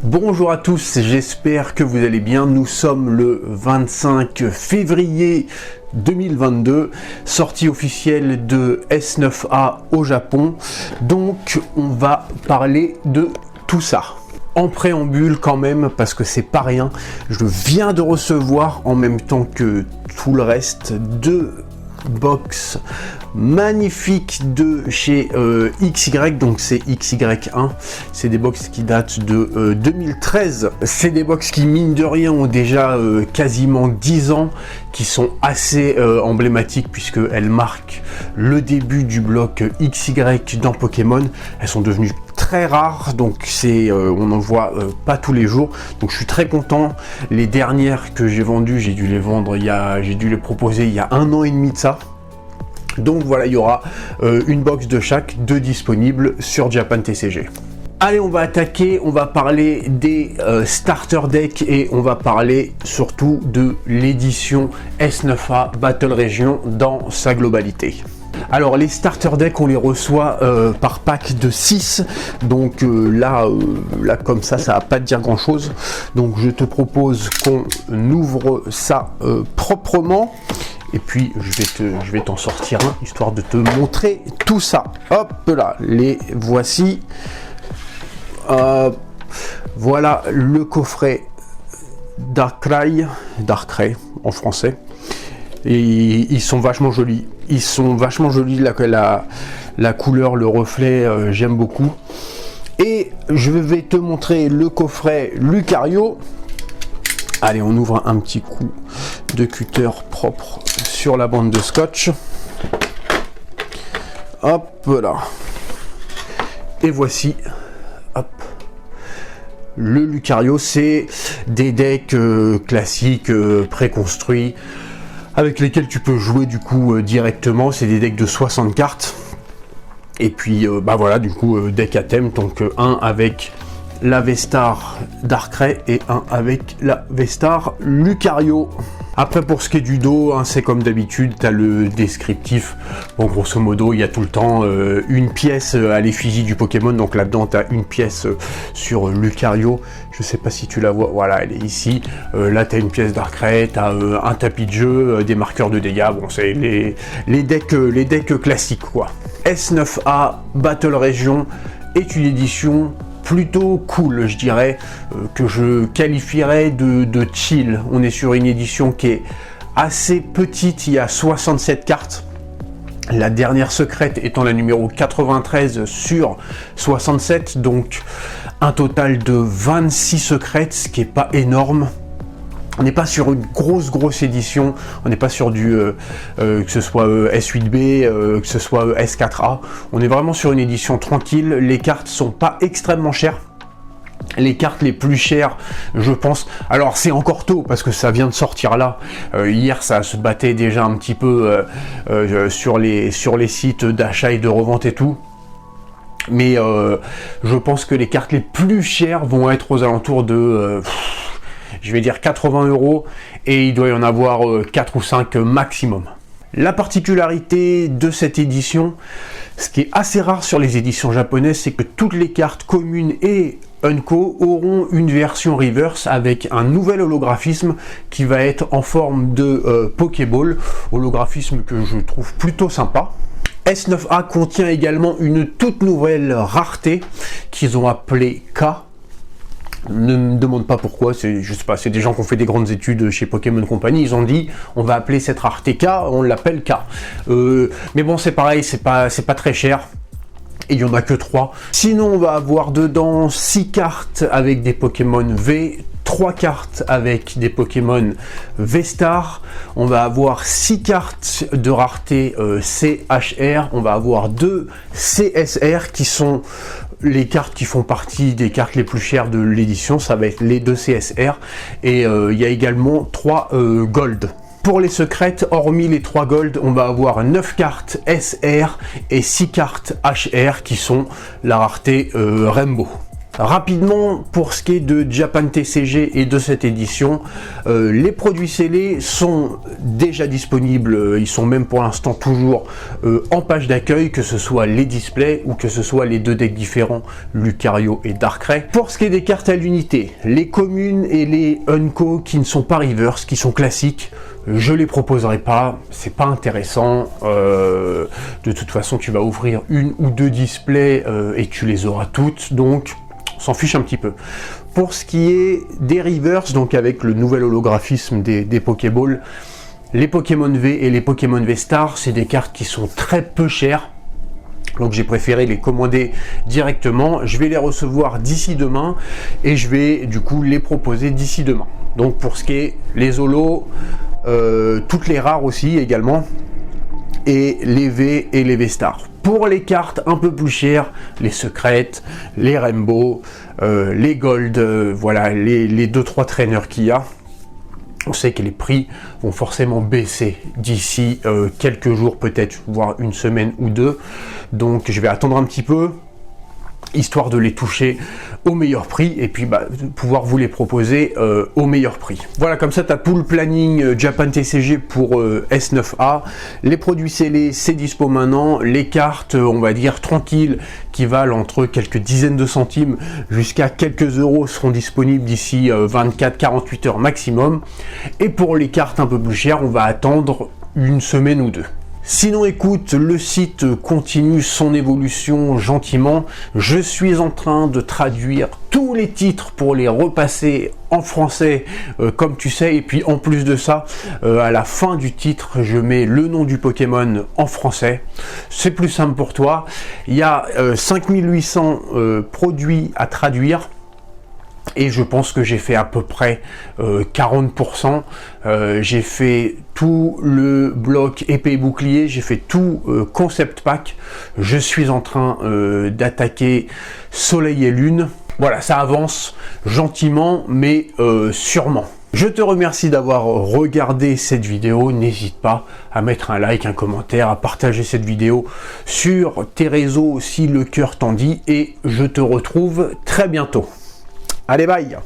Bonjour à tous, j'espère que vous allez bien. Nous sommes le 25 février 2022, sortie officielle de S9A au Japon. Donc on va parler de tout ça. En préambule quand même, parce que c'est pas rien, je viens de recevoir en même temps que tout le reste deux box magnifique de chez XY, donc c'est XY1, c'est des box qui datent de 2013, c'est des box qui mine de rien ont déjà quasiment 10 ans, qui sont assez emblématiques puisqu'elles marquent le début du bloc XY dans Pokémon. Elles sont devenues très rares, donc c'est on n'en voit pas tous les jours, donc je suis très content. Les dernières que j'ai vendues, j'ai dû les vendre j'ai dû les proposer il y a 1 an et demi de ça. Donc voilà, il y aura une box de chaque, deux disponibles sur Japan TCG. Allez, on va attaquer, on va parler des starter decks et on va parler surtout de l'édition S9A Battle Region dans sa globalité. Alors les starter decks, on les reçoit par pack de 6, donc là comme ça va pas te dire grand chose, donc je te propose qu'on ouvre ça proprement. Et puis je vais t'en sortir un, histoire de te montrer tout ça. Hop là, les voici. Voilà le coffret Darkrai en français. Et ils sont vachement jolis. Ils sont vachement jolis, la couleur, le reflet, j'aime beaucoup. Et je vais te montrer le coffret Lucario. Allez, on ouvre un petit coup de cutter propre sur la bande de scotch. Hop là. Et voici, hop, le Lucario. C'est des decks classiques, préconstruits, avec lesquels tu peux jouer du coup directement. C'est des decks de 60 cartes. Et puis, bah voilà, du coup, deck à thème. Donc, un avec la V-Star Darkrai et un avec la V-Star Lucario. Après, pour ce qui est du dos, hein, c'est comme d'habitude, tu as le descriptif. Bon, grosso modo, il y a tout le temps une pièce à l'effigie du Pokémon. Donc là-dedans, tu as une pièce sur Lucario. Je sais pas si tu la vois. Voilà, elle est ici. Là, tu as une pièce Darkrai, tu as un tapis de jeu, des marqueurs de dégâts. Bon, c'est les decks classiques, quoi. S9A Battle Region est une édition plutôt cool, je dirais, que je qualifierais de chill. On est sur une édition qui est assez petite, il y a 67 cartes. La dernière secrète étant la numéro 93 sur 67, donc un total de 26 secrètes, ce qui est pas énorme. On n'est pas sur une grosse édition, on n'est pas sur du que ce soit S8B, que ce soit S4A. On est vraiment sur une édition tranquille. Les cartes sont pas extrêmement chères. Les cartes les plus chères, je pense, alors c'est encore tôt parce que ça vient de sortir là. Hier, ça se battait déjà un petit peu sur les sites d'achat et de revente et tout. Mais je pense que les cartes les plus chères vont être aux alentours de je vais dire 80 € et il doit y en avoir 4 ou 5 maximum. La particularité de cette édition, ce qui est assez rare sur les éditions japonaises, c'est que toutes les cartes communes et Unco auront une version reverse avec un nouvel holographisme qui va être en forme de Pokéball, holographisme que je trouve plutôt sympa. S9A contient également une toute nouvelle rareté qu'ils ont appelée K. Ne me demande pas pourquoi, je sais pas, c'est des gens qui ont fait des grandes études chez Pokémon Company, ils ont dit on va appeler cette rareté K, on l'appelle K. Mais bon, c'est pareil, c'est pas très cher. Et il n'y en a que 3. Sinon, on va avoir dedans 6 cartes avec des Pokémon V, 3 cartes avec des Pokémon V-Star, on va avoir 6 cartes de rareté CHR, on va avoir 2 CSR qui sont les cartes qui font partie des cartes les plus chères de l'édition, ça va être les 2 CSR, et il y a également 3 Gold. Pour les secrètes, hormis les 3 Gold, on va avoir 9 cartes SR et 6 cartes HR qui sont la rareté Rainbow. Rapidement, pour ce qui est de Japan TCG et de cette édition, les produits scellés sont déjà disponibles, ils sont même pour l'instant toujours en page d'accueil, que ce soit les displays ou que ce soit les deux decks différents, Lucario et Darkrai. Pour ce qui est des cartes à l'unité, les communes et les Unco qui ne sont pas reverse, qui sont classiques, je les proposerai pas, c'est pas intéressant. De toute façon, tu vas ouvrir une ou deux displays et tu les auras toutes, donc on s'en fiche un petit peu. Pour ce qui est des reverse, donc avec le nouvel holographisme des Pokéballs, les Pokémon V et les Pokémon V Star, c'est des cartes qui sont très peu chères. Donc j'ai préféré les commander directement. Je vais les recevoir d'ici demain et je vais du coup les proposer d'ici demain. Donc pour ce qui est les holos, toutes les rares aussi également, et les V et les V Star. Pour les cartes un peu plus chères, les secrètes, les rainbow, les gold, voilà les 2-3 traîneurs qu'il y a, on sait que les prix vont forcément baisser d'ici quelques jours, peut-être, voire une semaine ou deux. Donc je vais attendre un petit peu, histoire de les toucher au meilleur prix et puis pouvoir vous les proposer au meilleur prix. Voilà, comme ça tu as tout le planning Japan TCG pour S9A. Les produits scellés, c'est dispo maintenant. Les cartes, on va dire tranquilles, qui valent entre quelques dizaines de centimes jusqu'à quelques euros, seront disponibles d'ici 24-48 heures maximum. Et pour les cartes un peu plus chères, on va attendre une semaine ou deux. Sinon écoute, le site continue son évolution gentiment. Je suis en train de traduire tous les titres pour les repasser en français, comme tu sais. Et puis en plus de ça, à la fin du titre, je mets le nom du Pokémon en français. C'est plus simple pour toi. Il y a 5800 produits à traduire. Et je pense que j'ai fait à peu près 40%. J'ai fait tout le bloc épée et bouclier, j'ai fait tout concept pack. Je suis en train d'attaquer Soleil et Lune. Voilà, ça avance gentiment, mais sûrement. Je te remercie d'avoir regardé cette vidéo. N'hésite pas à mettre un like, un commentaire, à partager cette vidéo sur tes réseaux si le cœur t'en dit. Et je te retrouve très bientôt. Allez, bye!